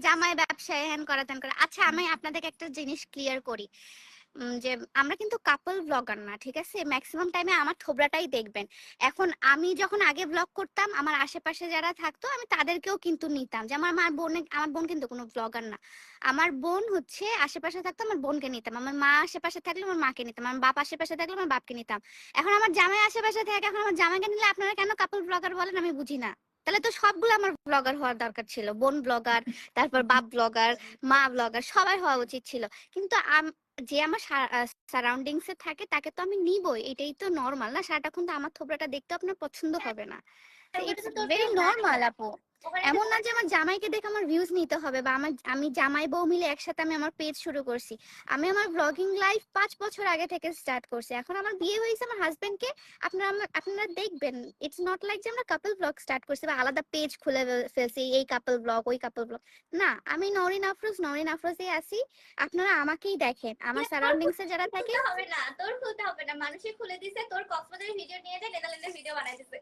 জামাই ব্যবসায় হ্যান করা ত্যান করা। আচ্ছা আমি আপনাদেরকে একটা জিনিস ক্লিয়ার করি, যে আমরা কিন্তু কাপল ব্লগার না, ঠিক আছে? ম্যাক্সিমাম টাইমে আমার থোবরাটাই দেখবেন। এখন আমি যখন আগে ব্লগ করতাম, আমার আশেপাশে যারা থাকতো আমি তাদেরকেও কিন্তু নিতাম, যে আমার বোন কিন্তু কোনো ব্লগার না। আমার বোন হচ্ছে আশেপাশে থাকতো, আমার বোনকে নিতাম। আমার মা আশেপাশে থাকলে আমার মাকে নিতাম, আমার বাপ আশেপাশে থাকলে আমার বাপকে নিতাম। এখন আমার জামাই আশেপাশে থাকে, এখন আমার জামাইকে নিলে আপনারা কেন কাপল ব্লগার বলেন আমি বুঝি না। তাহলে তো সবগুলো আমার ব্লগার হওয়ার দরকার ছিল, বোন ব্লগার, তারপর বাপ ব্লগার, মা ব্লগার, সবাই হওয়া উচিত ছিল। কিন্তু যে আমার সারাউন্ডিংস এ থাকে তাকে তো আমি নিবই, এটাই তো নরমাল না? সারাটাক্ষণ তো আমার থোবরাটা দেখতে আপনার পছন্দ হবে না। ইটস ভেরি নরমাল আপু। এমন না যে আমার জামাইকে দেখে আমার ভিউজ নিতে হবে, বা আমি জামাই বউ মিলে একসাথে আমি আমার পেজ শুরু করছি। আমি আমার ব্লগিং লাইফ 5 বছর আগে থেকে স্টার্ট করছি, এখন আমার বিয়ে হয়েছে আমার হাজবেন্ডকে। আপনারা দেখবেন, ইটস নট লাইক যে আমরা কাপল ব্লগ স্টার্ট করছি বা আলাদা পেজ খুলে ফেলছি, এই কাপল ব্লগ ওই কাপল ব্লগ। না, আমি নরিন আফরোজে আছি। আপনারা আমাকেই দেখেন, আমার সারাউন্ডিংস এ যারা থাকে। হবে না, তোর খুলতে হবে না, মানুষই খুলে দিছে, তোর কক্সবাজারের ভিডিও নিয়ে যায় নেদারল্যান্ডের ভিডিও বানাই দিছে।